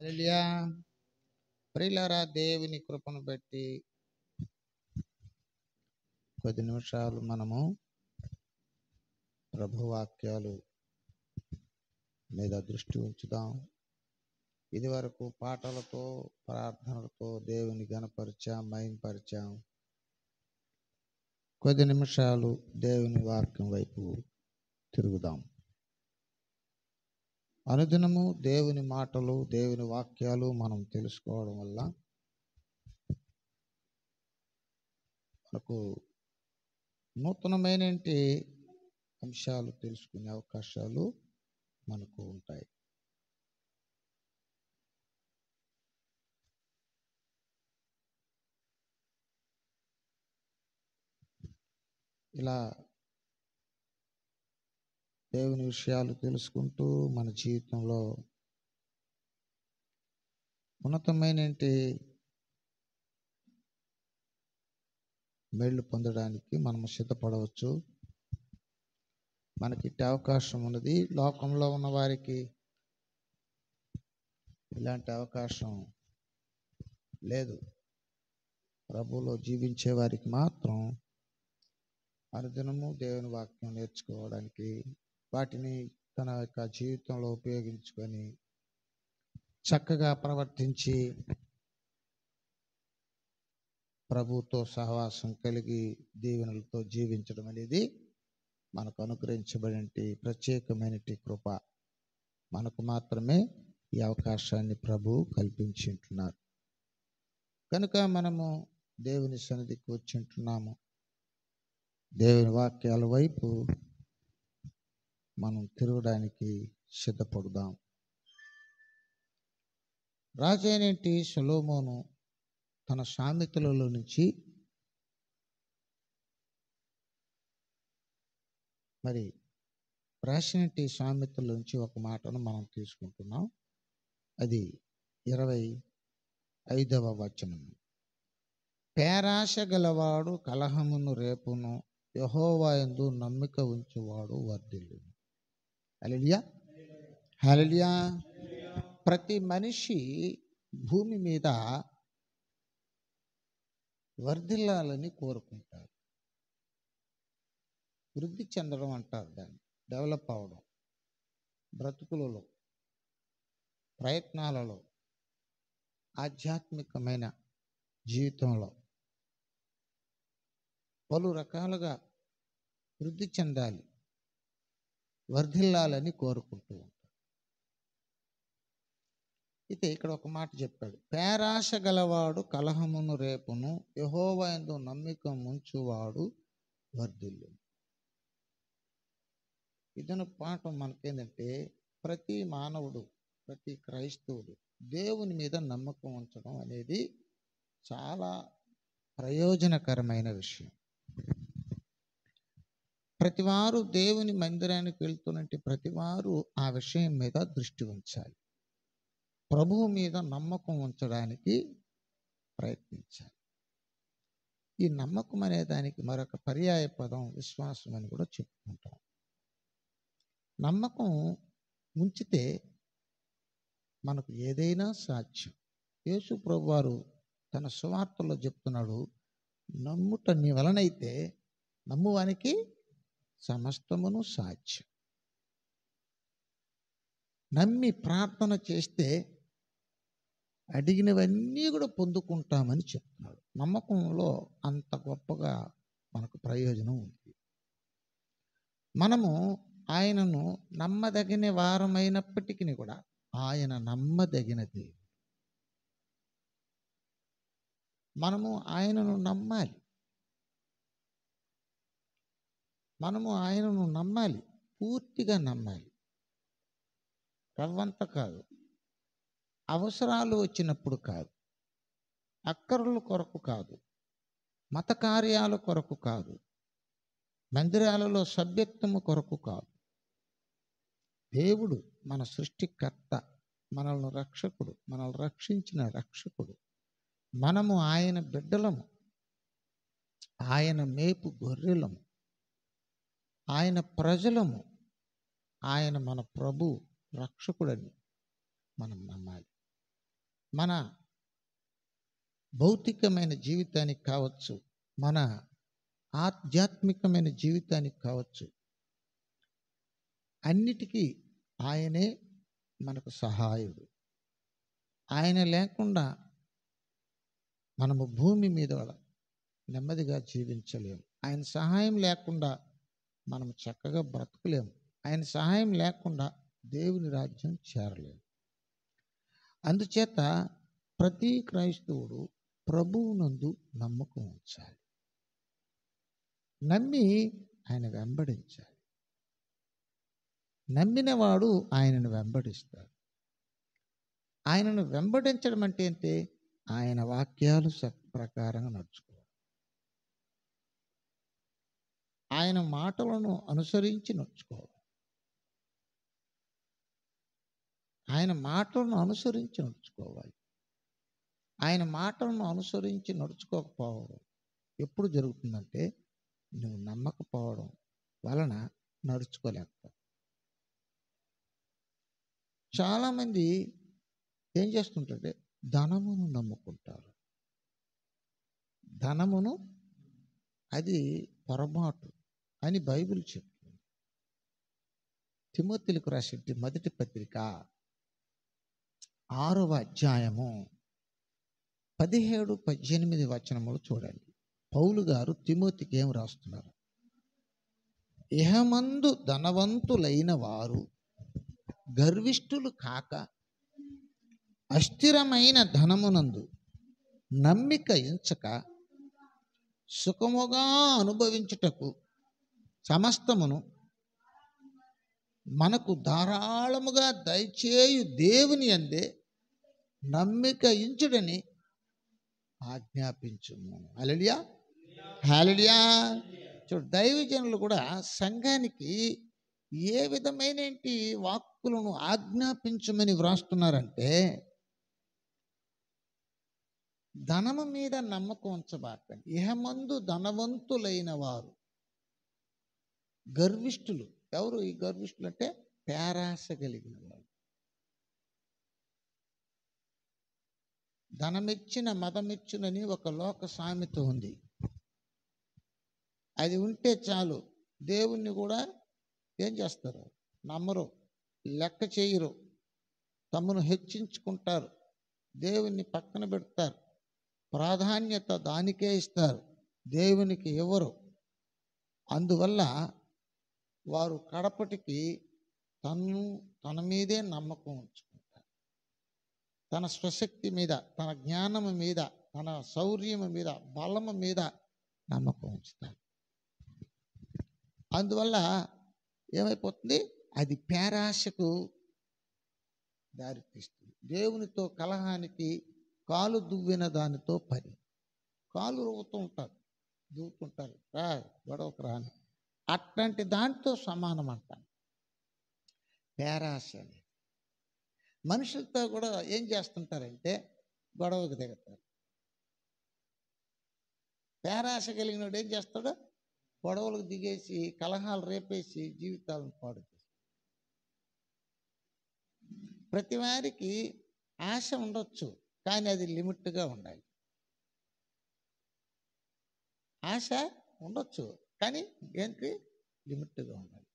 హల్లెలూయా. ప్రియులారా, దేవుని కృపను బట్టి కొద్ది నిమిషాలు మనము ప్రభు వాక్యాలు మీద దృష్టి ఉంచుదాం. ఇది వరకు పాటలతో ప్రార్థనలతో దేవుని గణపరిచాం, మహింపరిచాం. కొద్ది నిమిషాలు దేవుని వాక్యం వైపు తిరుగుదాం. అనుదినము దేవుని మాటలు, దేవుని వాక్యాలు మనం తెలుసుకోవడం వల్ల మనకు నూతనమైన అంశాలు తెలుసుకునే అవకాశాలు మనకు ఉంటాయి. ఇలా దేవుని విషయాలు తెలుసుకుంటూ మన జీవితంలో ఉన్నతమైన మేళ్ళు పొందడానికి మనము సిద్ధపడవచ్చు. మనకి అవకాశం ఉన్నది. లోకంలో ఉన్న వారికి ఇలాంటి అవకాశం లేదు. ప్రభువులో జీవించే వారికి మాత్రం అనుదినము దేవుని వాక్యం నేర్చుకోవడానికి, వాటిని తన యొక్క జీవితంలో ఉపయోగించుకొని చక్కగా ప్రవర్తించి ప్రభుతో సహవాసం కలిగి దీవెనలతో జీవించడం అనేది మనకు అనుగ్రహించబడిన ప్రత్యేకమైన కృప. మనకు మాత్రమే ఈ అవకాశాన్ని ప్రభు కల్పించి ఉంటున్నారు. కనుక మనము దేవుని సన్నిధికి వచ్చి ఉంటున్నాము. దేవుని వాక్యాల వైపు మనం తిరగడానికి సిద్ధపడుదాం. రాజైన సొలొమోను తన సామెతలలో నుంచి మరి రాసినటి సామెతల నుంచి ఒక మాటను మనం తీసుకుంటున్నాం. అది 25వ వచనం. పేరాశ గలవాడు కలహమును రేపును, యెహోవా యందు నమ్మిక ఉంచువాడు వర్ధిల్లును. హల్లెలూయా, హల్లెలూయా. ప్రతి మనిషి భూమి మీద వర్ధిల్లాలని కోరుకుంటారు. వృద్ధి చెందడం అంటారు దాన్ని, డెవలప్ అవడం. బ్రతుకులలో, ప్రయత్నాలలో, ఆధ్యాత్మికమైన జీవితంలో పలు రకాలుగా వృద్ధి చెందాలి, వర్ధిల్లాలని కోరుకుంటూ ఉంటారు. అయితే ఇక్కడ ఒక మాట చెప్పాడు, పేరాశ గలవాడు కలహమును రేపును, యెహోవా యందు నమ్మిక ఉంచువాడు వర్ధిల్లును. ఇదను పాఠం మనకేంటంటే, ప్రతి మానవుడు, ప్రతి క్రైస్తవుడు దేవుని మీద నమ్మకం ఉంచడం అనేది చాలా ప్రయోజనకరమైన విషయం. ప్రతివారు దేవుని మందిరానికి వెళ్తున్నట్టు ప్రతివారు ఆ విషయం మీద దృష్టి ఉంచాలి. ప్రభువు మీద నమ్మకం ఉంచడానికి ప్రయత్నించాలి. ఈ నమ్మకం అనే దానికి మరొక పర్యాయ పదం విశ్వాసం అని కూడా చెప్పుకుంటాం. నమ్మకం ఉంచితే మనకు ఏదైనా సాధ్యం. యేసు ప్రభువారు తన సువార్తలో చెప్తున్నాడు, నమ్ముట నీ వలనైతే నమ్మువానికి సమస్తమును సాధ్యం. నమ్మి ప్రార్థన చేస్తే అడిగినవన్నీ కూడా పొందుకుంటామని చెప్తున్నాడు. నమ్మకంలో అంత గొప్పగా మనకు ప్రయోజనం ఉంది. మనము ఆయనను నమ్మదగిన వారమైనప్పటికీ కూడా ఆయన నమ్మదగినది. మనము ఆయనను నమ్మాలి. మనము ఆయనను నమ్మాలి, పూర్తిగా నమ్మాలి. రవ్వంత కాదు, అవసరాలు వచ్చినప్పుడు కాదు, అక్కర్ల కొరకు కాదు, మత కార్యాల కొరకు కాదు, మందిరాలలో సభ్యత్వము కొరకు కాదు. దేవుడు మన సృష్టికర్త, మనల్ని రక్షకుడు, మనల్ని రక్షించిన రక్షకుడు. మనము ఆయన బిడ్డలము, ఆయన మేపు గొర్రెలము, ఆయన ప్రజలము. ఆయన మన ప్రభు రక్షకుడని మనం నమ్మాలి. మన భౌతికమైన జీవితానికి కావచ్చు, మన ఆధ్యాత్మికమైన జీవితానికి కావచ్చు, అన్నిటికీ ఆయనే మనకు సహాయుడు. ఆయన లేకుండా మనము భూమి మీద నెమ్మదిగా జీవించలేము. ఆయన సహాయం లేకుండా మనం చక్కగా బ్రతకలేము. ఆయన సహాయం లేకుండా దేవుని రాజ్యం చేరలేము. అందుచేత ప్రతి క్రైస్తవుడు ప్రభువునందు నమ్మకం ఉంచాలి, నమ్మి ఆయన వెంబడించాలి. నమ్మినవాడు ఆయనను వెంబడిస్తాడు. ఆయనను వెంబడించడం అంటే ఏంటి? ఆయన వాక్యాలు ప్రకారంగా నడుచుకోవాలి, ఆయన మాటలను అనుసరించి నడుచుకోవాలి. ఆయన మాటలను అనుసరించి నడుచుకోవాలి. ఆయన మాటలను అనుసరించి నడుచుకోకపోవడం ఎప్పుడు జరుగుతుందంటే, నువ్వు నమ్మకపోవడం వలన నడుచుకోలేకపోతావు. చాలామంది ఏం చేస్తుంటారంటే ధనమును నమ్ముకుంటారు. ధనమును అది పొరపాటు అని బైబిల్ చెప్తుంది. తిమోతిలకు రాసిన మొదటి పత్రిక 6వ అధ్యాయము 17-18 వచనములు చూడండి. పౌలు గారు తిమోతికి ఏం రాస్తున్నారు? ఇహమందు ధనవంతులైన వారు గర్విష్ఠులు కాక అస్థిరమైన ధనమునందు నమ్మిక ఎంచక సుఖముగా అనుభవించుటకు సమస్తమును మనకు ధారాళముగా దయచేయు దేవుని యందే నమ్మిక ఇంచుడని ఆజ్ఞాపించుము. హల్లెలూయా, హల్లెలూయా. చూడు, దైవజనులు కూడా సంఘానికి ఏ విధమైన వాక్కులను ఆజ్ఞాపించమని వ్రాస్తున్నారంటే, ధనము మీద నమ్మకం ఉంచబాకండి. ఇహమందు ధనవంతులైన వారు గర్విష్ఠులు. ఎవరు ఈ గర్విష్ఠులు అంటే? పేరాశ కలిగిన వారు. ధనమిచ్చిన మదమిచ్చునని ఒక లోక సామెత ఉంది. అది ఉంటే చాలు, దేవుణ్ణి కూడా ఏం చేస్తారు? నమ్మరు, లెక్క చేయరు, తమను హెచ్చించుకుంటారు, దేవుణ్ణి పక్కన పెడతారు, ప్రాధాన్యత దానికే ఇస్తారు, దేవునికి ఇవ్వరు. అందువల్ల వారు కడపటికి తన మీదే నమ్మకం ఉంచుకుంటారు. తన స్వశక్తి మీద, తన జ్ఞానము మీద, తన శౌర్యము మీద, బలము మీద నమ్మకం ఉంచుతారు. అందువల్ల ఏమైపోతుంది? అది పేరాశకు దారితీస్తుంది. దేవునితో కలహానికి కాలు దువ్విన దానితో పని. కాలు రువ్వుతూ ఉంటారు, దువ్వుతుంటారు, రా గొడవకు రాని. అట్లాంటి దాంతో సమానం అంట పేరాశ అని. మనుషులతో కూడా ఏం చేస్తుంటారంటే గొడవకు దిగుతారు. పేరాశ కలిగినోడు ఏం చేస్తాడు? గొడవలకు దిగేసి కలహాలు రేపేసి జీవితాలను పాడు చేస్తారు. ప్రతి వారికి ఆశ ఉండొచ్చు, కానీ అది లిమిట్గా ఉండాలి. ఆశ ఉండొచ్చు, కానీ ఏంటి? లిమిట్గా ఉండాలి.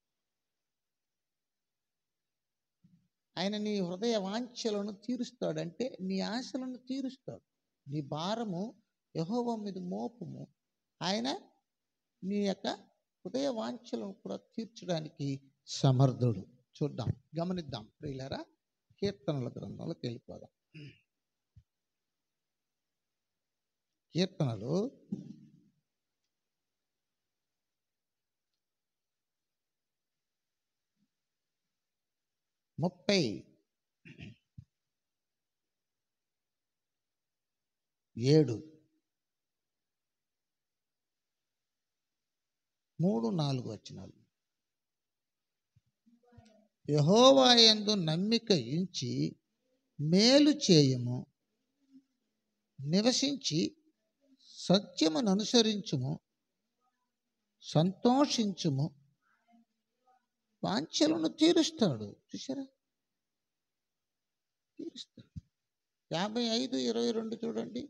ఆయన నీ హృదయ వాంఛలను తీరుస్తాడంటే నీ ఆశలను తీరుస్తాడు. నీ భారము యెహోవా మీద మోపము, ఆయన నీ యొక్క హృదయ వాంఛలను కూడా తీర్చడానికి సమర్థుడు. చూద్దాం, గమనిద్దాం ప్రియులారా. కీర్తనల గ్రంథంలోకి వెళ్ళిపోదాం. కీర్తనలు 37 3-4 వచనాలు. యెహోవా యందు నమ్మిక ఉంచి మేలు చేయము, నివసించి సత్యమును అనుసరించుము, సంతోషించుము, వాంఛలను తీరుస్తాడు. చూసారా? తీరుస్తాడు. 55:22 చూడండి.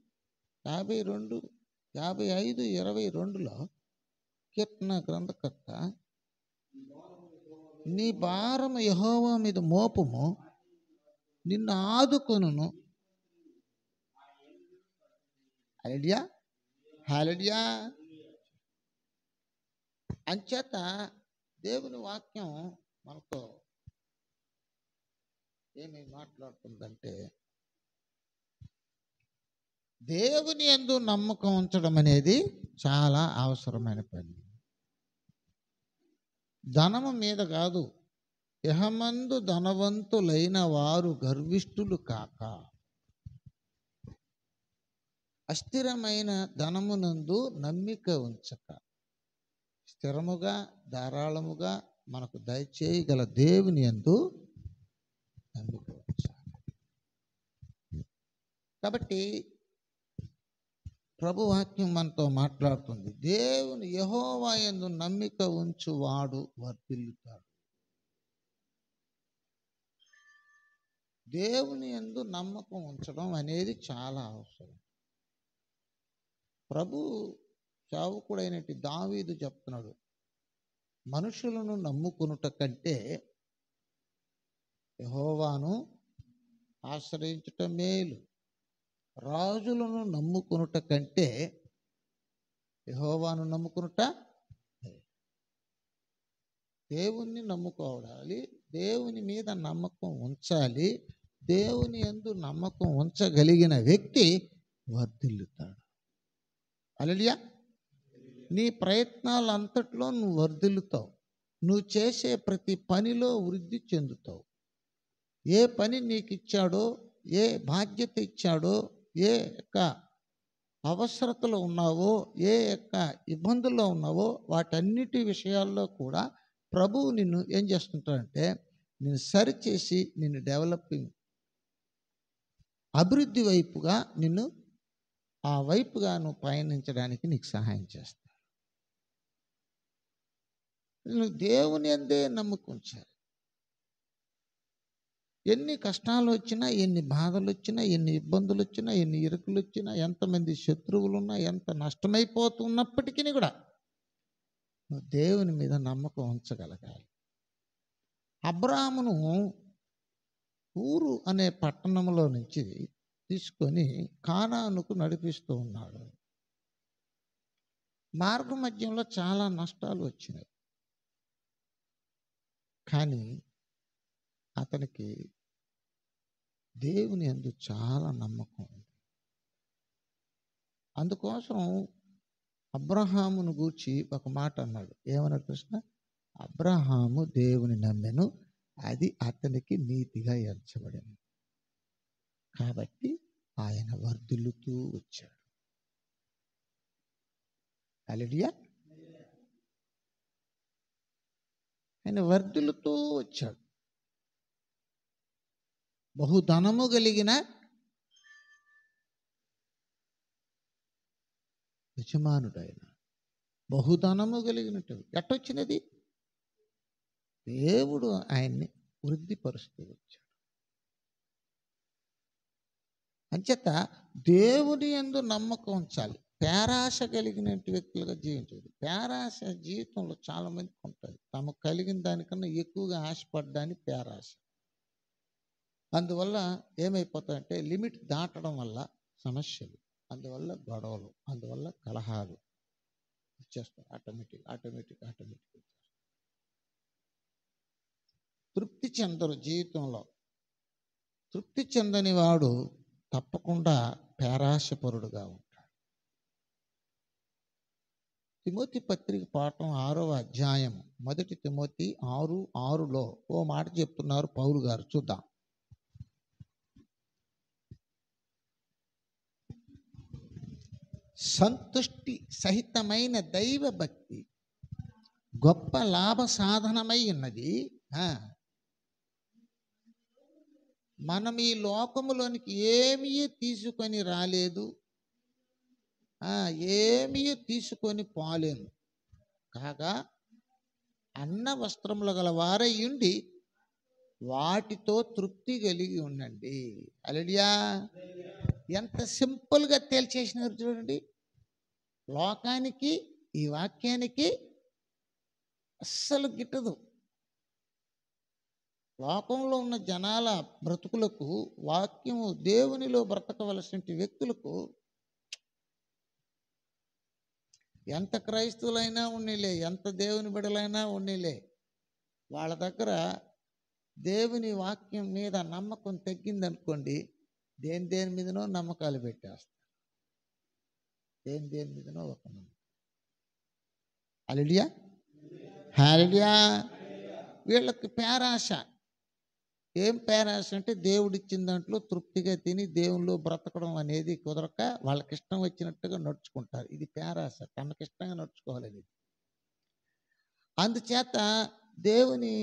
55:22లో కీర్తన గ్రంథకర్త, నీ భారము యెహోవా మీద మోపుము, నిన్ను ఆదుకొనును. హల్లెలూయా, హల్లెలూయా. అంచేత దేవుని వాక్యం మనతో ఏమి మాట్లాడుతుందంటే, దేవుని యందు నమ్మకం ఉంచడం అనేది చాలా అవసరమైన పని. ధనము మీద కాదు. ఇహమందు ధనవంతులైన వారు గర్విష్ఠులు కాక, అస్థిరమైన ధనమునందు నమ్మిక ఉంచక, స్థిరముగా ధారాళముగా మనకు దయచేయగల దేవుని యందు నమ్మిక ఉంచాలి. కాబట్టి ప్రభు వాక్యం మనతో మాట్లాడుతుంది. దేవుని యెహోవా యందు నమ్మిక ఉంచువాడు వర్ధిల్లుతాడు. దేవుని యందు నమ్మకం ఉంచడం అనేది చాలా అవసరం. ప్రభు సేవకుడైనటి దావీదు చెప్తున్నాడు, మనుషులను నమ్ముకొనుట కంటే యెహోవాను ఆశ్రయించుట మేలు. రాజులను నమ్ముకొనుట కంటే యెహోవాను నమ్ముకొనుట. దేవుణ్ణి నమ్ముకోవాలి, దేవుని మీద నమ్మకం ఉంచాలి. దేవుని యందు నమ్మకం ఉంచగలిగిన వ్యక్తి వర్ధిల్లుతాడు. హల్లెలూయా. నీ ప్రయత్నాలంతట్లో నువ్వు వర్ధిల్లుతావు. నువ్వు చేసే ప్రతి పనిలో వృద్ధి చెందుతావు. ఏ పని నీకు ఇచ్చాడో, ఏ బాధ్యత ఇచ్చాడో, ఏ యొక్క అవసరతలో ఉన్నావో, ఏ యొక్క ఇబ్బందుల్లో ఉన్నావో, వాటన్నిటి విషయాల్లో కూడా ప్రభువు నిన్ను ఏం చేస్తుంటాడంటే, నిన్ను సరిచేసి నిన్ను డెవలపింగ్, అభివృద్ధి వైపుగా నిన్ను ఆ వైపుగా నువ్వు పయనించడానికి నీకు సహాయం చేస్తాడు. నువ్వు దేవుని యందే నమ్మకం ఉంచాలి. ఎన్ని కష్టాలు వచ్చినా, ఎన్ని బాధలు వచ్చినా, ఎన్ని ఇబ్బందులు వచ్చినా, ఎన్ని ఇరుకులు వచ్చినా, ఎంతమంది శత్రువులు ఉన్నా, ఎంత నష్టమైపోతున్నప్పటికీ కూడా నువ్వు దేవుని మీద నమ్మకం ఉంచగలగాలి. అబ్రాహామును ఊరు అనే పట్టణంలో నుంచి తీసుకొని కానానుకు నడిపిస్తూ ఉన్నాడు. మార్గ మధ్యంలో చాలా నష్టాలు వచ్చినాయి. కానీ అతనికి దేవుని యందు చాలా నమ్మకం ఉంది. అందుకోసం అబ్రహామును గూర్చి ఒక మాట అన్నాడు. ఏమన్నాడు కృష్ణ? అబ్రహాము దేవుని నమ్మెను, అది అతనికి నీతిగా ఎంచబడింది. కాబట్టి ఆయన వర్ధిల్లుతూ వచ్చాడు. హల్లెలూయా. ఆయన వర్ధిల్లుతూ వచ్చాడు. బహుధనము కలిగిన యజమానుడైన, బహుధనము కలిగినట్టు ఎట్టొచ్చినది? దేవుడు ఆయన్ని వృద్ధిపరుస్తూ వచ్చాడు. అంచేత దేవుని యందు నమ్మకం ఉంచాలి. పేరాశ కలిగిన వ్యక్తులుగా జీవించదు. పేరాశ జీవితంలో చాలా మందికి ఉంటుంది. తమకు కలిగిన దానికన్నా ఎక్కువగా ఆశపడడానికి పేరాశ. అందువల్ల ఏమైపోతాయంటే లిమిట్ దాటడం వల్ల సమస్యలు, అందువల్ల గొడవలు, అందువల్ల కలహాలు వచ్చేస్తాయి. ఆటోమేటిక్ తృప్తి చెందరు. జీవితంలో తృప్తి చెందని వాడు తప్పకుండా పేరాశపరుడుగా ఉంటాడు. తిమోతి పత్రిక పాఠం 6వ అధ్యాయం, 1 తిమోతి 6:6లో ఓ మాట చెప్తున్నారు పౌలు గారు. చూద్దాం. సంతుష్టి సహితమైన దైవ భక్తి గొప్ప లాభ సాధనమై ఉన్నది. మనం ఈ లోకములోనికి ఏమీ తీసుకొని రాలేదు, ఏమీ తీసుకొని పోలేము. కాగా అన్న వస్త్రములు గల వారై ఉండి వాటితో తృప్తి కలిగి ఉండండి. హల్లెలూయా. ఎంత సింపుల్గా తేల్చేసినారు చూడండి. లోకానికి ఈ వాక్యానికి అస్సలు గిట్టదు. లోకంలో ఉన్న జనాల బ్రతుకులకు, వాక్యము దేవునిలో బ్రతకవలసిన వ్యక్తులకు ఎంత క్రైస్తవులైనా ఉన్నిలే, ఎంత దేవుని బిడ్డలైనా ఉన్నిలే, వాళ్ళ దగ్గర దేవుని వాక్యం మీద నమ్మకం తగ్గిందనుకోండి, దేని మీదనో నమ్మకాలు పెట్టేస్తారు. దేని మీదనో ఒక నమ్మకం. హల్లెలూయా, హల్లెలూయా. వీళ్ళకి పేరాశ. ఏం పేరాశ అంటే దేవుడిచ్చిన దాంట్లో తృప్తిగా తిని దేవునిలో బ్రతకడం అనేది కుదరక వాళ్ళకి ఇష్టం వచ్చినట్టుగా నడుచుకుంటారు. ఇది పేరాశ, తనకిష్టంగా నడుచుకోవాలని. అందుచేత దేవుని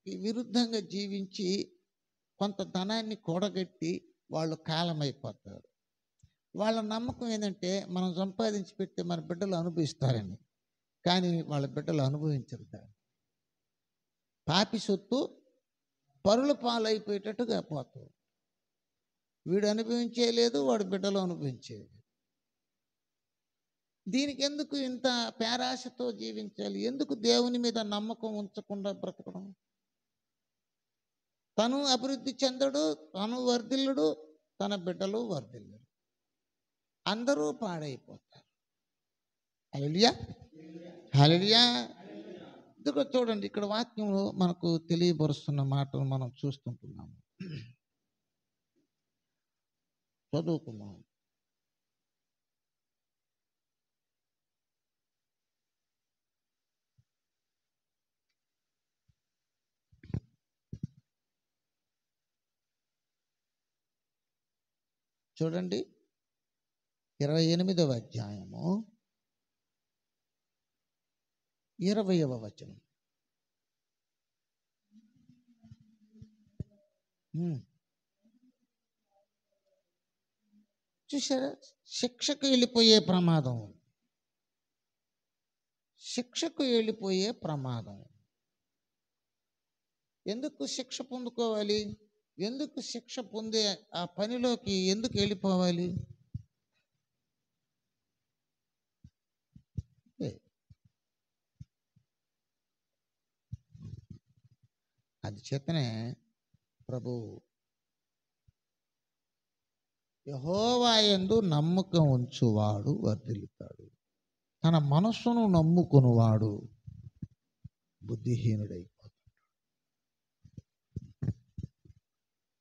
విరుద్ధంగా జీవించి కొంత ధనాన్ని కూడగట్టి వాళ్ళు కాలమైపోతారు. వాళ్ళ నమ్మకం ఏంటంటే మనం సంపాదించి పెడితే మన బిడ్డలు అనుభవిస్తారని. కానీ వాళ్ళ బిడ్డలు అనుభవించరు దాన్ని. పాపి సొత్తు పరుల పాలైపోయేటట్టుగా పోతారు. వీడు అనుభవించేయలేదు, వాడు బిడ్డలు అనుభవించేది. దీనికి ఎందుకు ఇంత పేరాశతో జీవించాలి? ఎందుకు దేవుని మీద నమ్మకం ఉంచకుండా బ్రతకడం? తను అభివృద్ధి చెందడు, తను వర్ధిల్లుడు, తన బిడ్డలు వర్ధిల్లుడు, అందరూ పాడైపోతారు. హల్లెలూయా, హల్లెలూయా. ఇదిగో చూడండి, ఇక్కడ వాక్యంలో మనకు తెలియబరుస్తున్న మాటలు మనం చూస్తుంటున్నాము. చదువుకున్నాం. చూడండి, 28వ అధ్యాయము 20వ వచనం. చూసారా, శిక్షకు వెళ్ళిపోయే ప్రమాదం, శిక్షకు వెళ్ళిపోయే ప్రమాదం. ఎందుకు శిక్ష పొందుకోవాలి? ఎందుకు శిక్ష పొందే ఆ పనిలోకి ఎందుకు వెళ్ళిపోవాలి? అందుచేతనే ప్రభు యెహోవా యందు నమ్మకం ఉంచువాడు వర్ధిల్లుతాడు, తన మనస్సును నమ్ముకునివాడు బుద్ధిహీనుడైపోతాడు.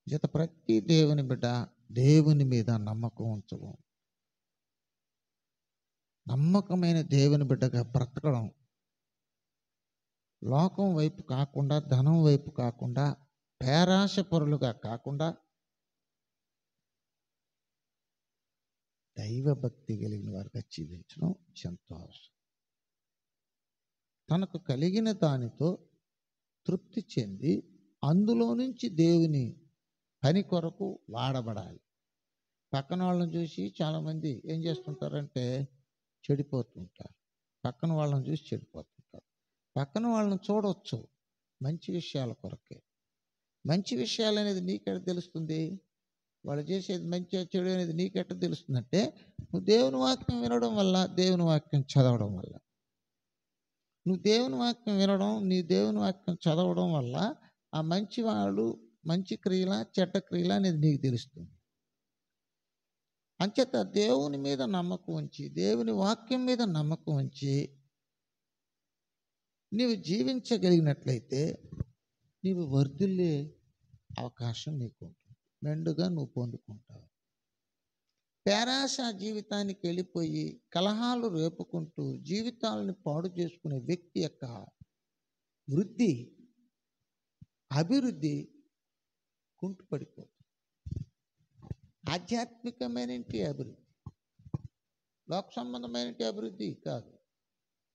చేత ప్రతి దేవుని బిడ్డ దేవుని మీద నమ్మకం ఉంచడం, నమ్మకమైన దేవుని బిడ్డగా బ్రతకడం, లోకం వైపు కాకుండా, ధనం వైపు కాకుండా, పేరాశ పరులుగా కాకుండా దైవభక్తి కలిగిన వారిగా జీవించడం ఎంతో అవసరం. తనకు కలిగిన దానితో తృప్తి చెంది అందులో నుంచి దేవుని పని కొరకు వాడబడాలి. పక్కన వాళ్ళని చూసి చాలామంది ఏం చేస్తుంటారంటే చెడిపోతుంటారు. పక్కన వాళ్ళని చూసి చెడిపోతుంటారు. పక్కన వాళ్ళని చూడవచ్చు మంచి విషయాల కొరకే. మంచి విషయాలు అనేది నీకెట తెలుస్తుంది? వాళ్ళు చేసేది మంచి చెడు అనేది నీకెట తెలుస్తుందంటే, నువ్వు దేవుని వాక్యం వినడం వల్ల, దేవుని వాక్యం చదవడం వల్ల. నువ్వు దేవుని వాక్యం వినడం, నీ దేవుని వాక్యం చదవడం వల్ల ఆ మంచి వాళ్ళు మంచి క్రియల, చెడ్డ క్రియల అనేది నీకు తెలుస్తుంది. అంచేత దేవుని మీద నమ్మకం ఉంచి, దేవుని వాక్యం మీద నమ్మకం ఉంచి నీవు జీవించగలిగినట్లయితే నీవు వర్ధిల్లే అవకాశం నీకు ఉంటుంది. మెండుగా నువ్వు పొందుకుంటావు. పేరాశ జీవితానికి వెళ్ళిపోయి కలహాలు రేపుకుంటూ జీవితాలను పాడు చేసుకునే వ్యక్తి యొక్క వృద్ధి, అభివృద్ధి కుంటుపడిపోతుంది. ఆధ్యాత్మికమైన అభివృద్ధి, లోక సంబంధమైన అభివృద్ధి కాదు.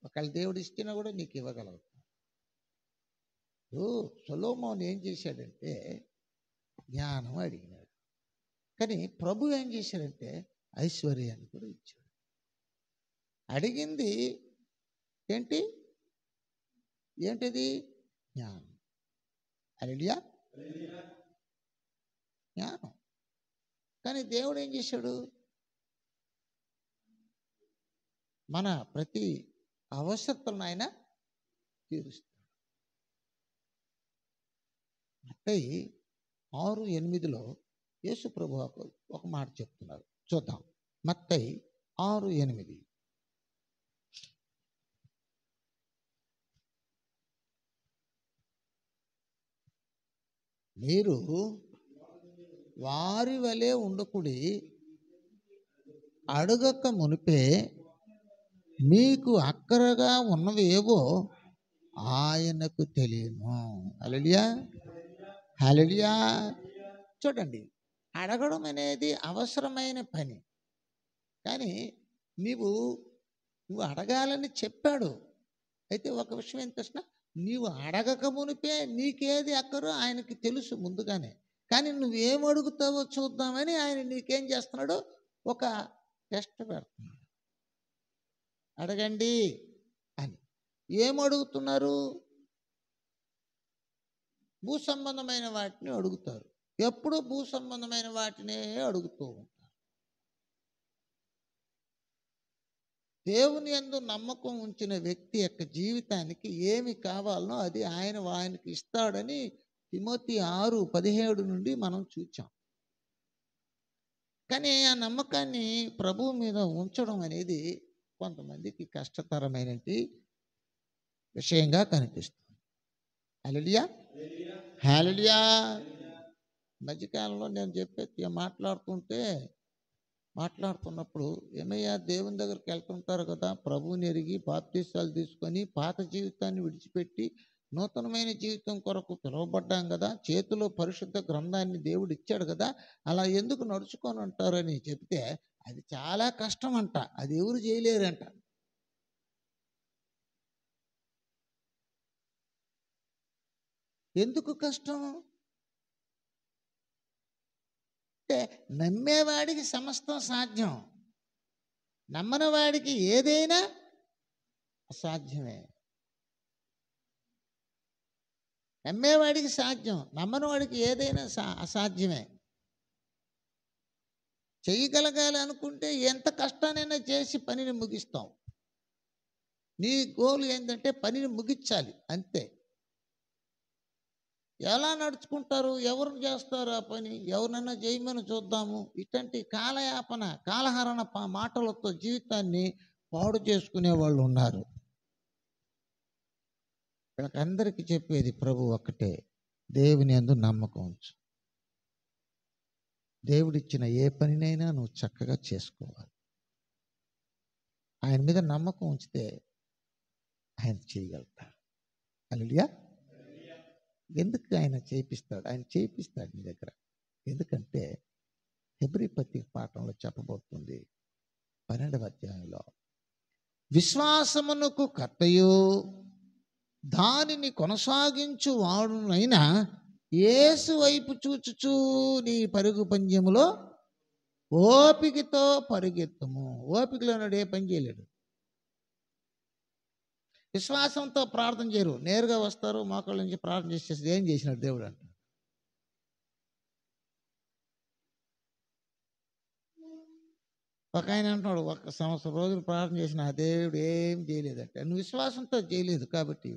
ఒకవేళ దేవుడు ఇచ్చినా కూడా నీకు ఇవ్వగలవు. సొలొమోను ఏం చేశాడంటే జ్ఞానం అడిగినాడు, కానీ ప్రభు ఏం చేశాడంటే ఐశ్వర్యాన్ని కూడా ఇచ్చాడు. అడిగింది ఏంటిది? జ్ఞానం. హల్లెలూయా. జ్ఞానం. కానీ దేవుడు ఏం చేశాడు? మన ప్రతి అవసరతలను ఆయన తీరుస్తాడు. మత్తయి 6:8 యేసు ప్రభు ఒక మాట చెప్తున్నారు, చూద్దాం. మత్తయి 6:8. మీరు వారి వలె ఉండకుడి, అడగక మునిపే మీకు అక్కరగా ఉన్నవేవో ఆయనకు తెలియను. హల్లెలూయా, హల్లెలూయా. చూడండి, అడగడం అనేది అవసరమైన పని. కానీ నువ్వు అడగాలని చెప్పాడు. అయితే ఒక విషయం ఏం తెలుసునా, నీవు అడగక మునిపే నీకేది అక్కరో ఆయనకి తెలుసు ముందుగానే. కానీ నువ్వేం అడుగుతావో చూద్దామని ఆయన నీకేం చేస్తున్నాడు? ఒక టెస్ట్ పెడుతున్నాడు. అడగండి అని. ఏం అడుగుతున్నారు? భూ సంబంధమైన వాటిని అడుగుతారు. ఎప్పుడు భూ సంబంధమైన వాటినే అడుగుతూ ఉంటారు. దేవుని యందు నమ్మకం ఉంచిన వ్యక్తి యొక్క జీవితానికి ఏమి కావాలనో అది ఆయనకి ఇస్తాడని తిమోతి 6:17 నుండి మనం చూచాం. కానీ ఆ నమ్మకాన్ని ప్రభువు మీద ఉంచడం అనేది కొంతమందికి కష్టతరమైన విషయంగా కనిపిస్తుంది. హల్లెలూయా, హల్లెలూయా. మధ్యకాలంలో నేను మాట్లాడుతున్నప్పుడు, ఏమయ్యా, దేవుని దగ్గరికి వెళ్తుంటారు కదా, ప్రభువుని ఎరిగి బాప్తీసాలు తీసుకొని పాత జీవితాన్ని విడిచిపెట్టి నూతనమైన జీవితం కొరకు పిలువబడ్డాం కదా, చేతిలో పరిశుద్ధ గ్రంథాన్ని దేవుడు ఇచ్చాడు కదా, అలా ఎందుకు నడుచుకొని ఉంటారని చెప్తే అది చాలా కష్టం అంట. అది ఎవరు చేయలేరంట. ఎందుకు కష్టం అంటే, నమ్మేవాడికి సమస్తం సాధ్యం, నమ్మని వాడికి ఏదైనా అసాధ్యమే. నమ్మేవాడికి సాధ్యం, నమ్మని వాడికి ఏదైనా అసాధ్యమే. చేయగలగాలి అనుకుంటే ఎంత కష్టానైనా చేసి పనిని ముగిస్తాం. నీ గోల్ ఏంటంటే పనిని ముగించాలి, అంతే. ఎలా నడుచుకుంటారు? ఎవరు చేస్తారు ఆ పని? ఎవరినన్నా చేయమని చూద్దాము. ఇట్లాంటి కాలహరణ మాటలతో జీవితాన్ని పాడు చేసుకునే వాళ్ళు ఉన్నారు. వీళ్ళకందరికీ చెప్పేది ప్రభు ఒక్కటే, దేవుని యందు నమ్మకం ఉంచు. దేవుడిచ్చిన ఏ పనినైనా నువ్వు చక్కగా చేసుకోవాలి. ఆయన మీద నమ్మకం ఉంచితే ఆయన చేయగలుగుతాడు. హల్లెలూయా. ఎందుకు ఆయన చేయిస్తాడు? ఆయన చేయిస్తాడు నీ దగ్గర. ఎందుకంటే హెబ్రీ పత్రిక పాఠంలో చెప్పబోతుంది 12వ అధ్యాయంలో, విశ్వాసమునకు కర్తయు దానిని కొనసాగించు వాడునైనా యేసు వైపు చూచుచూ నీ పరుగు పందెములో ఓపికతో పరుగెత్తుము. ఓపికలో నాడు ఏ పని చేయలేడు. విశ్వాసంతో ప్రార్థన చేయరు, నేరుగా వస్తారు, మోకాళ్ళ నుంచి ప్రార్థన చేసేది. ఏం చేసినాడు దేవుడు అంట. ఒక ఆయన అంటున్నాడు, 1 సంవత్సరం రోజులు ప్రార్థన చేసిన ఆ దేవుడు ఏం చేయలేదంటే, నువ్వు విశ్వాసంతో చేయలేదు కాబట్టి.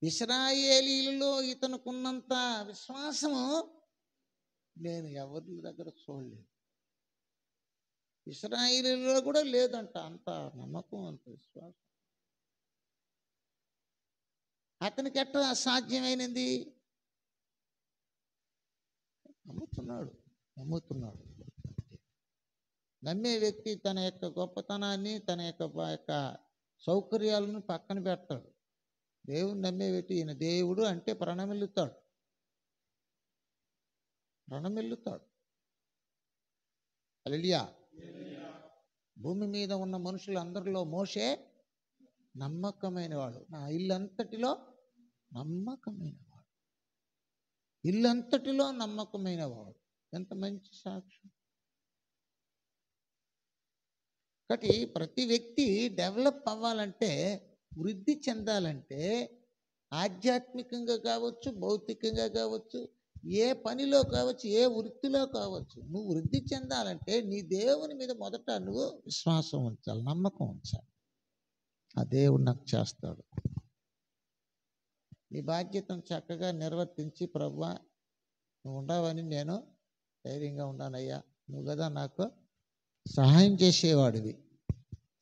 ఇశ్రాయేలీయులలో ఇతనుకున్నంత విశ్వాసము నేను ఎవరి దగ్గర చూడలేదు. ఇశ్రాయేలీయులలో కూడా లేదంట అంత నమ్మకం, అంత విశ్వాసం. అతనికి ఎట్లా అసాధ్యమైనది? నమ్ముతున్నాడు. నమ్మే వ్యక్తి తన యొక్క గొప్పతనాన్ని, తన యొక్క సౌకర్యాలను పక్కన పెడతాడు. దేవుని నమ్మే వ్యక్తి, ఈయన దేవుడు అంటే ప్రణమిల్లుతాడు. హల్లెలూయా. భూమి మీద ఉన్న మనుషులందరిలో మోషే నమ్మకమైన వాడు. నా ఇల్లంతటిలో నమ్మకమైన వాడు. ఎంత మంచి సాక్ష్యం. కాబట్టి ప్రతి వ్యక్తి డెవలప్ అవ్వాలంటే, వృద్ధి చెందాలంటే ఆధ్యాత్మికంగా కావచ్చు, భౌతికంగా కావచ్చు, ఏ పనిలో కావచ్చు, ఏ వృత్తిలో కావచ్చు, నువ్వు వృద్ధి చెందాలంటే నీ దేవుని మీద మొదట నువ్వు విశ్వాసం ఉంచాలి, నమ్మకం ఉంచాలి. ఆ దేవుడు నాకు చేస్తాడు. నీ బాధ్యతను చక్కగా నిర్వర్తించి, ప్రభువా నువ్వు ఉండవని నేను ధైర్యంగా ఉన్నానయ్యా, నువ్వు కదా నాకు సహాయం చేసేవాడివి,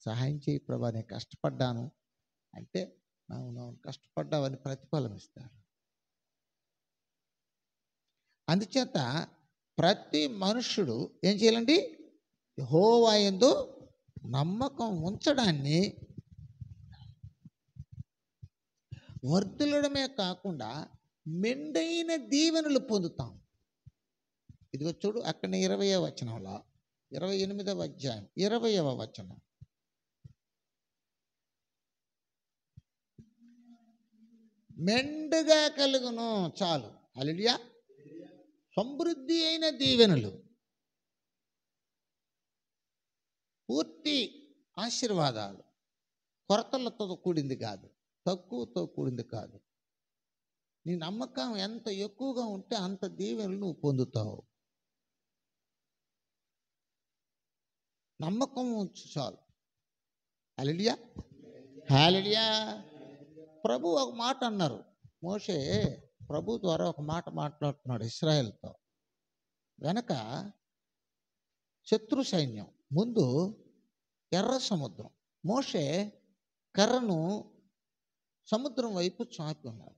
సహాయం చేయి ప్రభా, నేను కష్టపడ్డాను అంటే అవును కష్టపడ్డావని ప్రతిఫలం ఇస్తారు. అందుచేత ప్రతి మనుష్యుడు ఏం చేయాలండి? యెహోవా యందు నమ్మకం ఉంచడాన్ని వర్ధిల్లడమే కాకుండా మెండైన దీవెనలు పొందుతాం. ఇదిగో చూడు, అక్కడ 20వ వచనంలో, 28వ అధ్యాయం 20వ వచనం, మెండుగా కలుగును. చాలు. హల్లెలూయా. సమృద్ధి అయిన దీవెనలు, పూర్తి ఆశీర్వాదాలు, కొరతలతో కూడింది కాదు, తక్కువతో కూడింది కాదు. నీ నమ్మకం ఎంత ఎక్కువగా ఉంటే అంత దీవెనలు నువ్వు పొందుతావు. నమ్మకం ఉంచు చాలు. హల్లెలూయా, హల్లెలూయా. ప్రభు ఒక మాట అన్నారు. మోషే ప్రభు ద్వారా ఒక మాట మాట్లాడుతున్నాడు ఇశ్రాయేలుతో. వెనక శత్రు సైన్యం, ముందు ఎర్ర సముద్రం. మోషే కర్రను సముద్రం వైపు చాపి ఉన్నారు.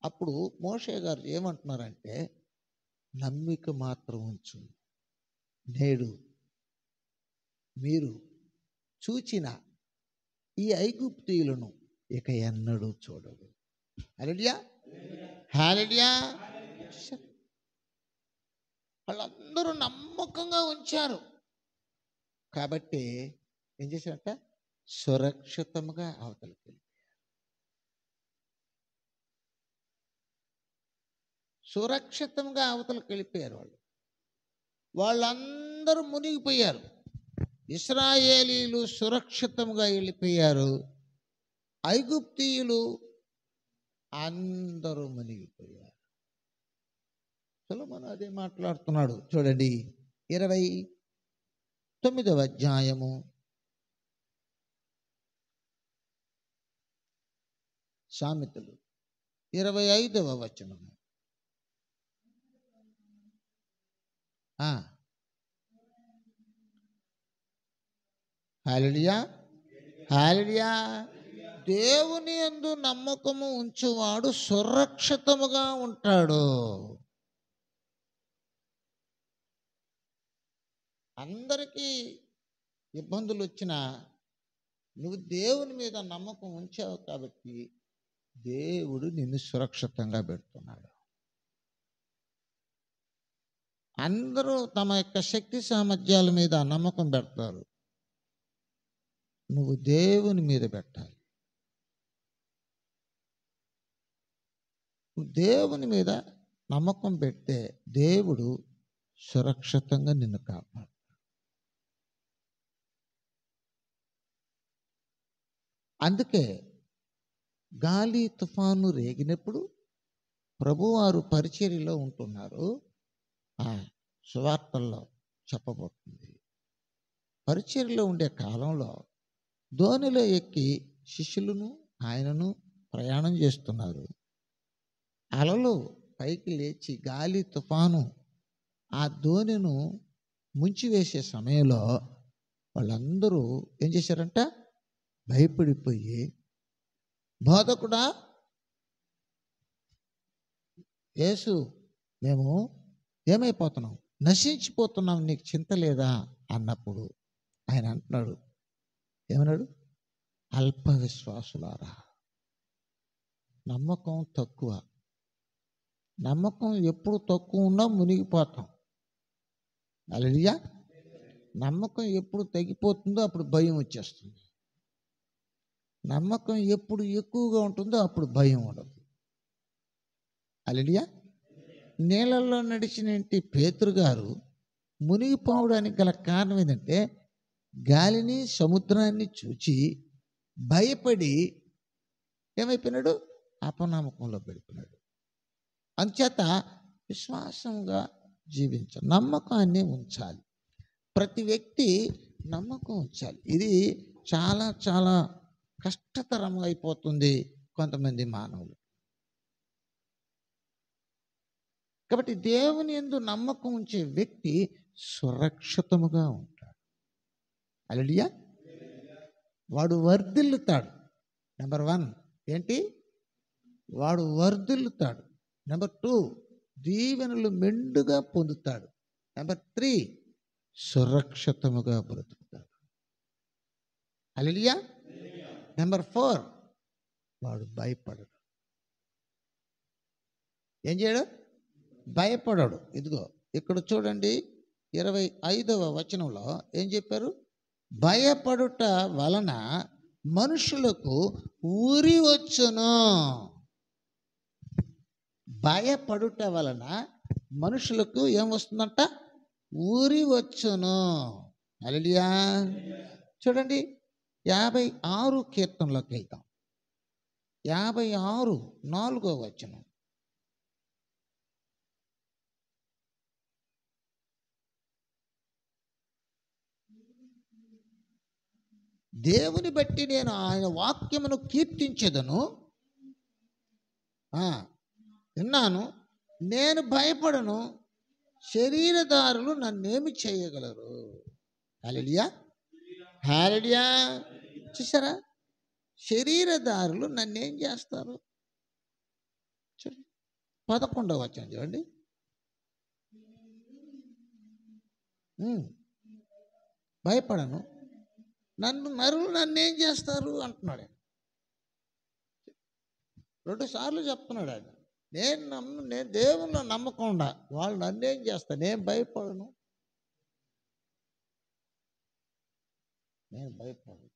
అప్పుడు మోషే గారు ఏమంటున్నారంటే, నమ్మిక మాత్రం ఉంచు, నేడు మీరు చూచిన ఈ ఐగుప్తీయులను ఇక ఎన్నడూ చూడరు. హల్లెలూయా, హల్లెలూయా. వాళ్ళందరూ నమ్మకంగా ఉంచారు కాబట్టి ఏం చేశారంట? సురక్షితంగా అవతలికి వెళ్ళి, సురక్షితంగా అవతలికి వెళ్ళిపోయారు. వాళ్ళందరూ మునిగిపోయారు. ఇశ్రాయేలీలు సురక్షితంగా వెళ్ళిపోయారు, ఐగుప్తీయులు అందరూ మునిగిపోయారు. సొలొమోను అదే మాట్లాడుతున్నాడు. చూడండి 29వ అధ్యాయము సామెతలు 25వ వచనము. హల్లెలూయా, హల్లెలూయా. దేవుని యందు నమ్మకము ఉంచువాడు సురక్షితముగా ఉంటాడు. అందరికీ ఇబ్బందులు వచ్చినా నువ్వు దేవుని మీద నమ్మకం ఉంచావు కాబట్టి దేవుడు నిన్ను సురక్షితంగా పెడుతున్నాడు. అందరూ తమ యొక్క శక్తి సామర్థ్యాల మీద నమ్మకం పెడతారు, నువ్వు దేవుని మీద పెట్టాలి. దేవుని మీద నమ్మకం పెడితే దేవుడు సురక్షితంగా నిన్ను కాపాడు. అందుకే గాలి తుఫాను రేగినప్పుడు ప్రభువారు పరిచర్యలో ఉంటున్నారు. సువార్తల్లో చెప్పబోతుంది. పరిచర్యలో ఉండే కాలంలో దోణిలో ఎక్కి శిష్యులను ఆయనను ప్రయాణం చేస్తున్నారు. అలలు పైకి లేచి గాలి తుఫాను ఆ దోణిను ముంచివేసే సమయంలో వాళ్ళందరూ ఏం చేశారంట? భయపడిపోయి, బోధకుడా యేసు, మేము ఏమైపోతున్నాం, నశించిపోతున్నాం, నీకు చింత లేదా అన్నప్పుడు ఆయన అంటున్నాడు, ఏమన్నాడు? అల్ప విశ్వాసులారా, నమ్మకం తక్కువ. నమ్మకం ఎప్పుడు తక్కువ ఉన్నా మునిగిపోతాం. హల్లెలూయా. నమ్మకం ఎప్పుడు తగ్గిపోతుందో అప్పుడు భయం వచ్చేస్తుంది. నమ్మకం ఎప్పుడు ఎక్కువగా ఉంటుందో అప్పుడు భయం ఉండదు. హల్లెలూయా. నీళ్ళల్లో నడిచినట్టి పేతురు గారు మునిగిపోవడానికి గల కారణం ఏంటంటే గాలిని సముద్రాన్ని చూచి భయపడి ఏమైపోయినాడు? అపనమ్మకంలో పడిపోయినాడు. అంచేత విశ్వాసంగా జీవించాలి, నమ్మకాన్ని ఉంచాలి. ప్రతి వ్యక్తి నమ్మకం ఉంచాలి. ఇది చాలా చాలా కష్టతరం అయిపోతుంది కొంతమంది మానవులు. కాబట్టి దేవుని యందు నమ్మకం ఉంచే వ్యక్తి సురక్షితముగా ఉంటాడు. హల్లెలూయా. వాడు వర్ధిల్లుతాడు. నెంబర్ 1 ఏంటి? వాడు వర్ధిల్లుతాడు. నెంబర్ 2 దీవెనలు మెండుగా పొందుతాడు. నెంబర్ 3 సురక్షితముగా బ్రతుకుతాడు. హల్లెలూయా. నెంబర్ 4 వాడు భయపడడు. ఏం చేయడు? భయపడడు. ఇదిగో ఇక్కడ చూడండి 25వ వచనంలో ఏం చెప్పారు? భయపడుట వలన మనుషులకు ఉరి వచ్చును. భయపడుట వలన మనుషులకు ఏం వస్తుందంట? ఉరి వచ్చును. హల్లెలూయా. చూడండి 56 కీర్తనలోకి వెళ్తాం. 56 4వ వచనం. దేవుని బట్టి నేను ఆయన వాక్యమును కీర్తించెదను. విన్నాను, నేను భయపడను, శరీరదారులు నన్నేమి చేయగలరు? హల్లెలూయా. హల్లెలూయా. చూసారా? శరీరదారులు నన్నేం చేస్తారు? చూడండి 11వ వచనం చూడండి. భయపడను, నరులు నన్నేం చేస్తారు అంటున్నాడు. 2 సార్లు చెప్తున్నాడు ఆయన. నేను దేవుల్లో నమ్మకం ఉండా, వాళ్ళు నన్నేం చేస్తారు? నేను భయపడను, నేను భయపడను.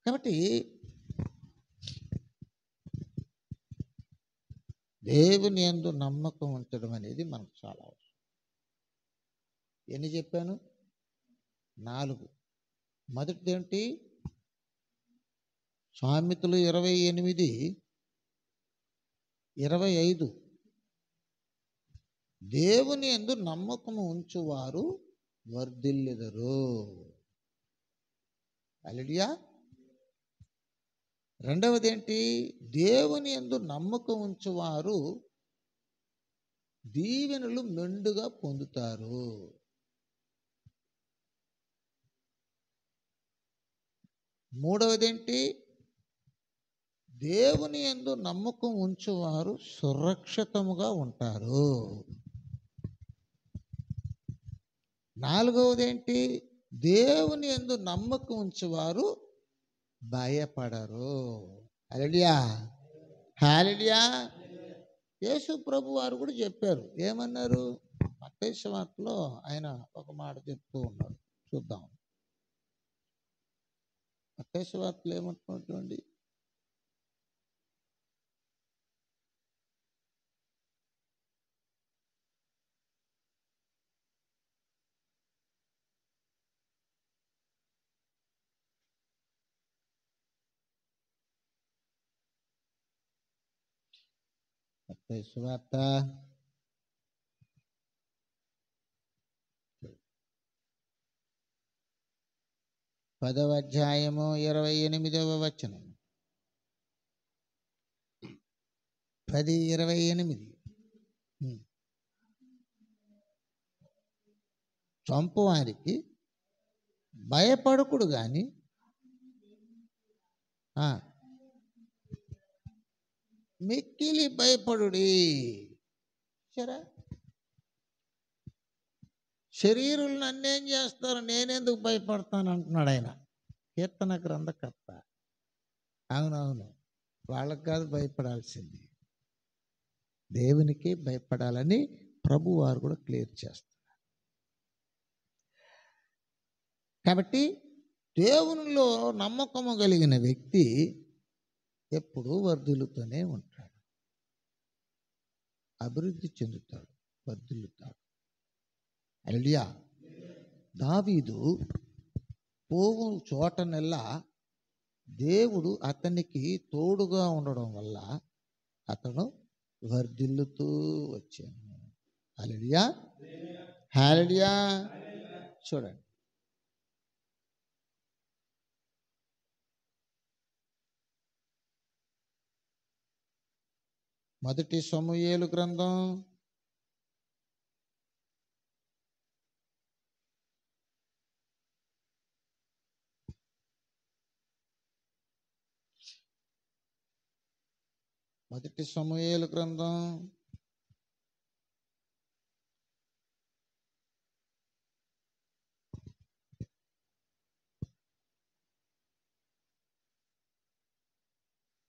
కాబట్టి దేవుని యందు నమ్మకం ఉంచడం అనేది మనకు చాలా అవసరం. ఎన్ని చెప్పాను? 4. మొదటిది ఏంటి? సామెతలు 28:25 దేవుని యందు నమ్మకము ఉంచువారు వర్ధిల్లెదరు. హల్లెలూయా. రెండవది ఏంటి? దేవుని యందు నమ్మకం ఉంచువారు దీవెనలు మెండుగా పొందుతారు. మూడవది ఏంటి? దేవుని యందు నమ్మకం ఉంచువారు సురక్షితముగా ఉంటారు. నాలుగవది ఏంటి? దేవుని యందు నమ్మకం ఉంచువారు భయపడరు. హల్లెలూయా. హల్లెలూయా. యేసు ప్రభు వారు కూడా చెప్పారు. ఏమన్నారు? మత్తయి సువార్తలో ఆయన ఒక మాట చెప్తూ ఉన్నారు. చూద్దాం. మత్తయి సువార్తలో ఏమంటున్నాడు చూడండి. మత్తయి సువార్త 10వ అధ్యాయము 28వ వచనం. 10:28 చంపువారికి భయపడకుడు గాని మిక్కిలి భయపడుడి. సరే, శరీరులు నన్నేం చేస్తారు, నేనెందుకు భయపడతాను అంటున్నాడు ఆయన. కీర్తన గ్రంథకర్త. అవునవును, వాళ్ళకి కాదు భయపడాల్సింది, దేవునికి భయపడాలని ప్రభు వారు కూడా క్లియర్ చేస్తారు. కాబట్టి దేవునిలో నమ్మకము కలిగిన వ్యక్తి ఎప్పుడూ వర్ధిల్లుతూనే ఉంటాడు, అభివృద్ధి చెందుతాడు, వర్ధిల్లుతాడు. హల్లెలూయా. దావీదు పోవు చోటనెల్లా దేవుడు అతనికి తోడుగా ఉండడం వల్ల అతను వర్ధిల్లుతూ వచ్చాను. హల్లెలూయా, హల్లెలూయా. చూడండి, మొదటి సమూయేలు గ్రంథం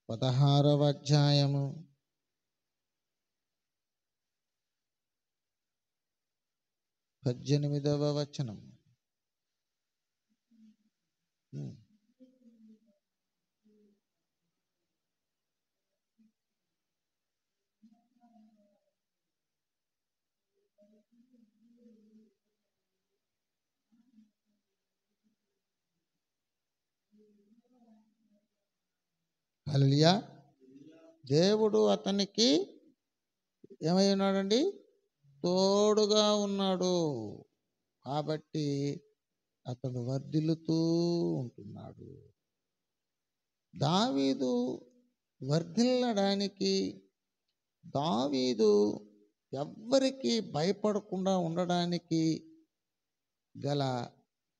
16వ అధ్యాయము 18వ వచనం. హల్లెలూయా. దేవుడు అతనికి ఏమై ఉన్నాడండి? తోడుగా ఉన్నాడు. కాబట్టి అతడు వర్ధిల్లుతూ ఉంటున్నాడు. దావీదు వర్ధిల్లడానికి, దావీదు ఎవ్వరికి భయపడకుండా ఉండడానికి గల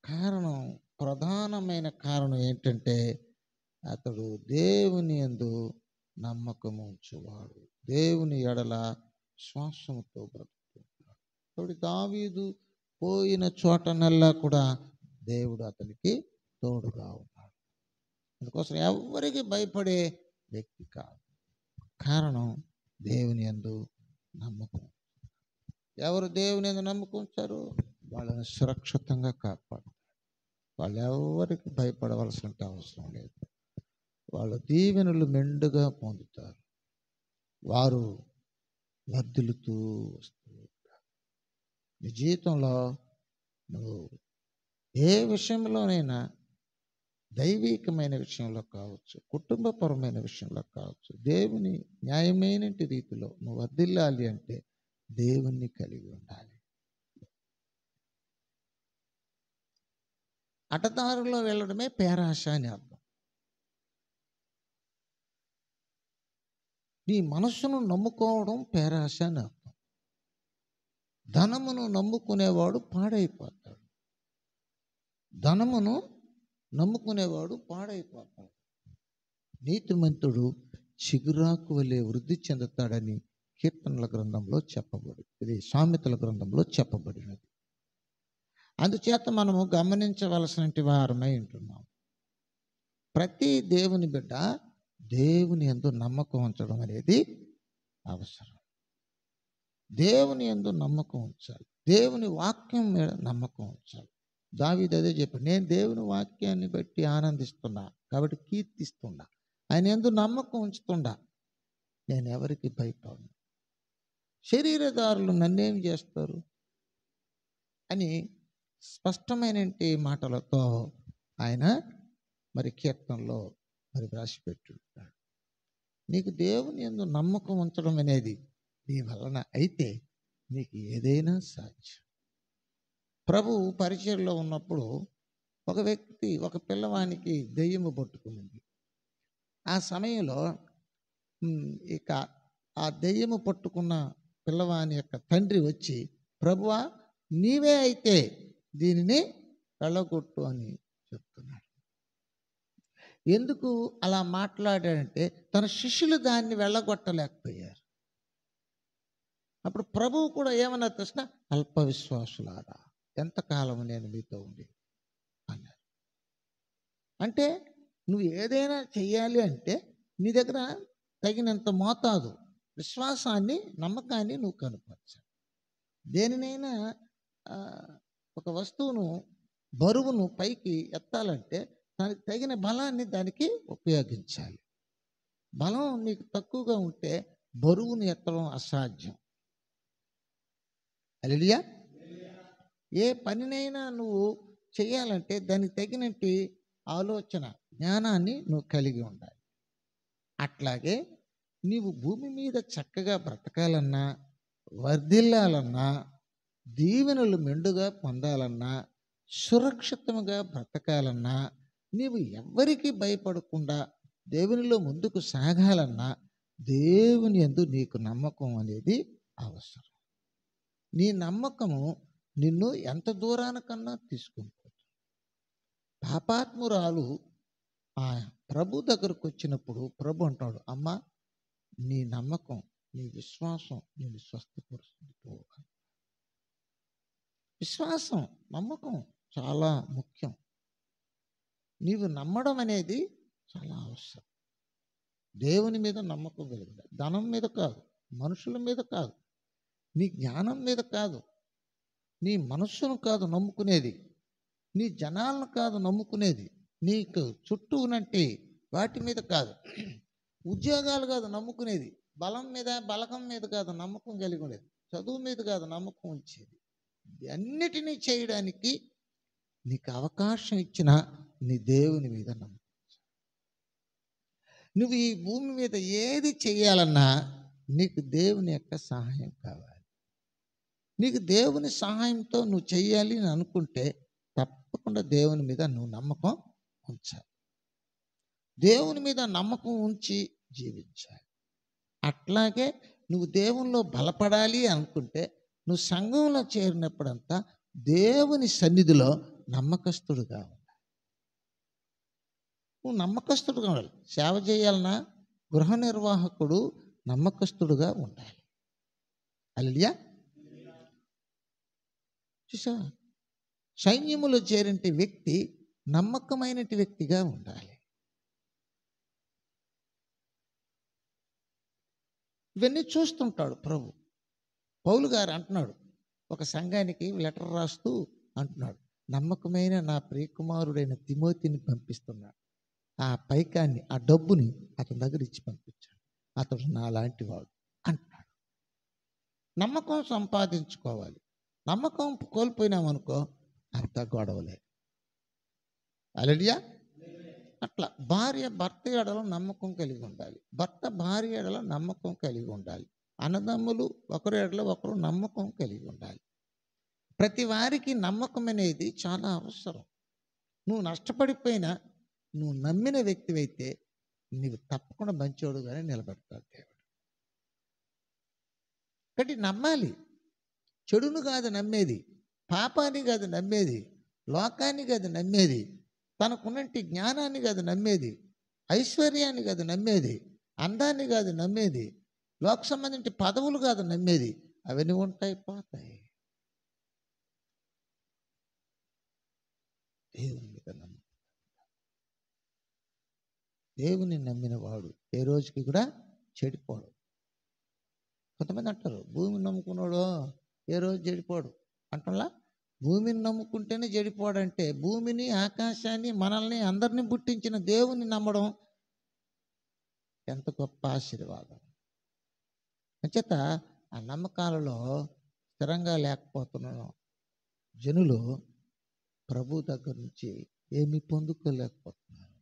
కారణం, ప్రధానమైన కారణం ఏంటంటే అతడు దేవుని యందు నమ్మకం ఉంచువాడు, దేవుని ఎడల శ్వాసముతో బ్రతుకుతున్నాడు. కాబట్టి దావీదు పోయిన చోటనల్లా కూడా దేవుడు అతనికి తోడుగా ఉన్నాడు. అందుకోసం ఎవరికి భయపడే వ్యక్తి కాదు. కారణం దేవుని యందు నమ్మకం. ఎవరు దేవుని యందు నమ్మకం ఉంచారు వాళ్ళని సురక్షితంగా కాపాడుతారు. వాళ్ళు ఎవరికి భయపడవలసిన అవసరం లేదు. వాళ్ళ దీవెనలు మెండుగా పొందుతారు. వారు వర్ధిల్లుతూ వస్తూ ఉంటారు. నీ జీవితంలో నువ్వు ఏ విషయంలోనైనా, దైవికమైన విషయంలో కావచ్చు, కుటుంబపరమైన విషయంలో కావచ్చు, దేవుని న్యాయమైన రీతిలో నువ్వు వర్ధిల్లాలి అంటే దేవుణ్ణి కలిగి ఉండాలి. అటదారులో వెళ్ళడమే పేరాశ అని అర్థం. నీ మనస్సును నమ్ముకోవడం పేరాశ అని అర్థం. ధనమును నమ్ముకునేవాడు పాడైపోతాడు. ధనమును నమ్ముకునేవాడు పాడైపోతాడు. నీతిమంతుడు చిగురాకు వలె వృద్ధి చెందుతాడని కీర్తనల గ్రంథంలో చెప్పబడి, ఇది సామెతల గ్రంథంలో చెప్పబడినది. అందుచేత మనము గమనించవలసిన వారమై ఉంటున్నాం. ప్రతి దేవుని బిడ్డ దేవుని యందు నమ్మకం ఉంచడం అనేది అవసరం. దేవుని యందు నమ్మకం ఉంచాలి. దేవుని వాక్యం మీద నమ్మకం ఉంచాలి. దావీదు అదే చెప్పాడు, నేను దేవుని వాక్యాన్ని బట్టి ఆనందిస్తున్నా, కాబట్టి కీర్తిస్తున్నా, ఆయన యందు నమ్మకం ఉంచుతుండా, నేను ఎవరికి భయపడను. శరీరదారులు నన్నేం చేస్తారు అని స్పష్టమైన మాటలతో ఆయన మరి కీర్తనలో మరి రాసిపెట్టుంటాడు. నీకు దేవుని యందు నమ్మకం ఉంచడం అనేది నీ వలన అయితే నీకు ఏదైనా సాధ్యం. ప్రభు పరిచర్లో ఉన్నప్పుడు ఒక వ్యక్తి, ఒక పిల్లవానికి దెయ్యము పట్టుకునింది. ఆ సమయంలో ఇక ఆ దెయ్యము పట్టుకున్న పిల్లవాని యొక్క తండ్రి వచ్చి, ప్రభువా నీవే అయితే దీనిని వెళ్ళగొట్టు అని చెప్తున్నాడు. ఎందుకు అలా మాట్లాడాడంటే తన శిష్యులు దాన్ని వెళ్ళగొట్టలేకపోయారు. అప్పుడు ప్రభువు కూడా ఏమన్నా తెలిసిన, అల్ప విశ్వాసులారా ఎంతకాలం నేను మీతో ఉండి అన్నారు. అంటే నువ్వు ఏదైనా చెయ్యాలి అంటే నీ దగ్గర తగినంత మోతాదు విశ్వాసాన్ని, నమ్మకాన్ని నువ్వు కనపరచాలి. దేనినైనా ఒక వస్తువును, బరువును పైకి ఎత్తాలంటే దానికి తగిన బలాన్ని దానికి ఉపయోగించాలి. బలం నీకు తక్కువగా ఉంటే బరువును ఎత్తడం అసాధ్యం. హల్లెలూయా. ఏ పనినైనా నువ్వు చేయాలంటే దానికి తగినట్టు ఆలోచన, జ్ఞానాన్ని నువ్వు కలిగి ఉండాలి. అట్లాగే నీవు భూమి మీద చక్కగా బ్రతకాలన్నా, వర్ధిల్లాలన్నా, దీవెనలు మెండుగా పొందాలన్నా, సురక్షితంగా బ్రతకాలన్నా, నీవు ఎవ్వరికి భయపడకుండా దేవునిలో ముందుకు సాగాలన్నా, దేవుని యందు నీకు నమ్మకం అనేది అవసరం. నీ నమ్మకము నిన్ను ఎంత దూరానికన్నా తీసుకుంటుంది. పాపాత్మురాలు ఆ ప్రభు దగ్గరకు వచ్చినప్పుడు ప్రభు అంటాడు, అమ్మా నీ నమ్మకం, నీ విశ్వాసం నిన్ను స్వస్థపరుస్తుంది పో. విశ్వాసం, నమ్మకం చాలా ముఖ్యం. నీవు నమ్మడం అనేది చాలా అవసరం. దేవుని మీద నమ్మకం కలిగింది. ధనం మీద కాదు, మనుషుల మీద కాదు, నీ జ్ఞానం మీద కాదు, నీ మనస్సును కాదు నమ్ముకునేది, నీ జనాలను కాదు నమ్ముకునేది, నీకు చుట్టూ ఉన్నట్టు వాటి మీద కాదు, ఉద్యోగాలు కాదు నమ్ముకునేది, బలం మీద బలగం మీద కాదు నమ్మకం కలిగి ఉండేది, చదువు మీద కాదు నమ్మకం ఉంచేది. అన్నిటినీ చేయడానికి నీకు అవకాశం ఇచ్చిన నీ దేవుని మీద నమ్మకం. నువ్వు ఈ భూమి మీద ఏది చేయాలన్నా నీకు దేవుని యొక్క సహాయం కావాలి. నీకు దేవుని సహాయంతో నువ్వు చెయ్యాలి అని అనుకుంటే తప్పకుండా దేవుని మీద నువ్వు నమ్మకం ఉంచాలి. దేవుని మీద నమ్మకం ఉంచి జీవించాలి. అట్లాగే నువ్వు దేవునిలో బలపడాలి అనుకుంటే నువ్వు సంఘంలో చేరినప్పుడంతా దేవుని సన్నిధిలో నమ్మకస్తుడుగా ఉండాలి. నువ్వు నమ్మకస్తుడుగా ఉండాలి. సేవ చేయాలన్నా గృహ నిర్వాహకుడు నమ్మకస్తుడుగా ఉండాలి. హల్లెలూయా. చూసా, సైన్యములో చేరిన వ్యక్తి నమ్మకమైన వ్యక్తిగా ఉండాలి. ఇవన్నీ చూస్తుంటాడు ప్రభు. పౌలు గారు అంటున్నాడు, ఒక సంఘానికి లెటర్ రాస్తూ అంటున్నాడు, నమ్మకమైన నా ప్రియకుమారుడైన తిమోతిని పంపిస్తున్నాడు. ఆ పైకాన్ని, ఆ డబ్బుని అతని దగ్గర ఇచ్చి పంపించాడు. అతడు నా లాంటి వాడు అంటున్నాడు. నమ్మకం సంపాదించుకోవాలి. నమ్మకం కోల్పోయినామనుకో అంత గొడవలే. హల్లెలూయా. అట్లా భార్య భర్త ఎడల నమ్మకం కలిగి ఉండాలి. భర్త భార్య ఎడల నమ్మకం కలిగి ఉండాలి. అన్నదమ్ములు ఒకరి ఎడల ఒకరు నమ్మకం కలిగి ఉండాలి. ప్రతి వారికి నమ్మకం అనేది చాలా అవసరం. నువ్వు నష్టపడిపోయినా నువ్వు నమ్మిన వ్యక్తివైతే నీవు తప్పకుండా మంచోడుగానే నిలబెడతాడు దేవుడు. కాబట్టి నమ్మాలి. చెడును కాదు నమ్మేది, పాపాన్ని కాదు నమ్మేది, లోకాన్ని కాదు నమ్మేది, తనకున్నటి జ్ఞానాన్ని కాదు నమ్మేది, ఐశ్వర్యాన్ని కాదు నమ్మేది, అందాన్ని కాదు నమ్మేది, లోక సంబంధించిన పదవులు కాదు నమ్మేది. అవన్నీ ఉంటాయి, పోతాయి. దేవుని మీద నమ్మకం. దేవుని నమ్మిన వాడు ఏ రోజుకి కూడా చెడిపోడు. కొంతమంది అంటారు, భూమిని నమ్ముకున్నాడు ఏ రోజు చెడిపోడు అంటలా. భూమిని నమ్ముకుంటేనే చెడిపోడంటే భూమిని, ఆకాశాన్ని, మనల్ని అందరినీ పుట్టించిన దేవుని నమ్మడం ఎంత గొప్ప ఆశీర్వాదం. అంచేత ఆ నమ్మకాలలో స్థిరంగా లేకపోతున్న జనులు ప్రభు దగ్గర నుంచి ఏమీ పొందుకోలేకపోతున్నారు.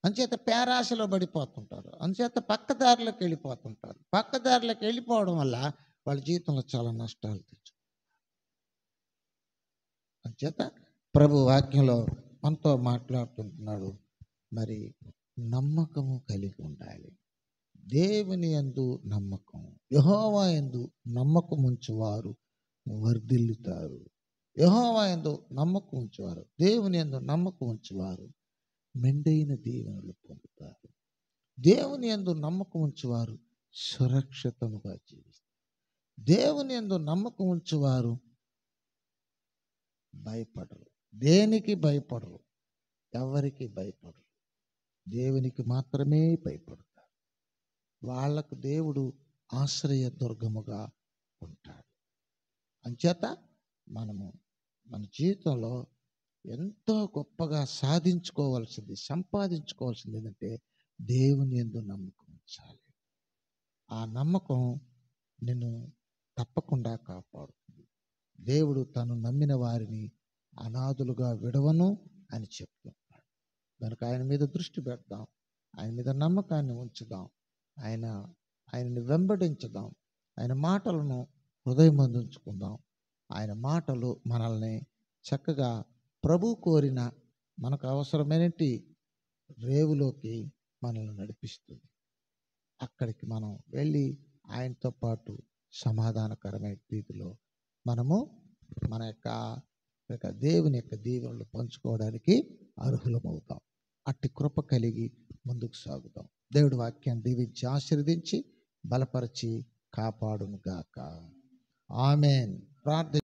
అంచేత పేరాశలో పడిపోతుంటారు. అంచేత పక్కదారిలోకి వెళ్ళిపోతుంటారు. పక్కదారిలోకి వెళ్ళిపోవడం వల్ల వాళ్ళ జీవితంలో చాలా నష్టాలు తెచ్చు. అంచేత ప్రభు వాక్యంలో మనతో మాట్లాడుతుంటున్నాడు, మరి నమ్మకము కలిగి ఉండాలి. దేవుని యందు నమ్మకం, యెహోవా యందు నమ్మకం ఉంచువారు వర్ధిల్లుతారు. యెహోవా యందు నమ్మకం ఉంచువారు, దేవుని యందు నమ్మకం ఉంచువారు మెండైన దీవెనలు పొందుతారు. దేవుని యందు నమ్మకం ఉంచువారు సురక్షితముగా జీవిస్తారు. దేవుని యందు నమ్మకం ఉంచువారు భయపడరు. దేనికి భయపడరు, ఎవరికి భయపడరు, దేవునికి మాత్రమే భయపడతారు. వాళ్లకు దేవుడు ఆశ్రయ దుర్గముగా ఉంటాడు. అంచేత మనము మన జీవితంలో ఎంతో గొప్పగా సాధించుకోవాల్సింది, సంపాదించుకోవాల్సింది ఏంటంటే దేవుని యందు నమ్మకం. ఉంచాలి. ఆ నమ్మకం నిన్ను తప్పకుండా కాపాడుతుంది. దేవుడు తను నమ్మిన వారిని అనాథులుగా విడవను అని చెప్తున్నాడు. కనుక ఆయన మీద దృష్టి పెడదాం, ఆయన మీద నమ్మకాన్ని ఉంచుదాం, ఆయనని వెంబడించుదాం, ఆయన మాటలను హృదయమందు ఉంచుకుందాం. ఆయన మాటలు మనల్ని చక్కగా ప్రభు కోరిన మనకు అవసరమైనటి రేవులోకి మనల్ని నడిపిస్తుంది. అక్కడికి మనం వెళ్ళి ఆయనతో పాటు సమాధానకరమైన రీతిలో మనము మన యొక్క దేవుని యొక్క దీవెనలు పంచుకోవడానికి అర్హులమవుతాం. అట్టి కృప కలిగి ముందుకు సాగుతాం. దేవుడి వాక్యాన్ని దీవించి ఆశీర్వదించి బలపరిచి కాపాడును గాక. ఆమేన్. ప్రార్థన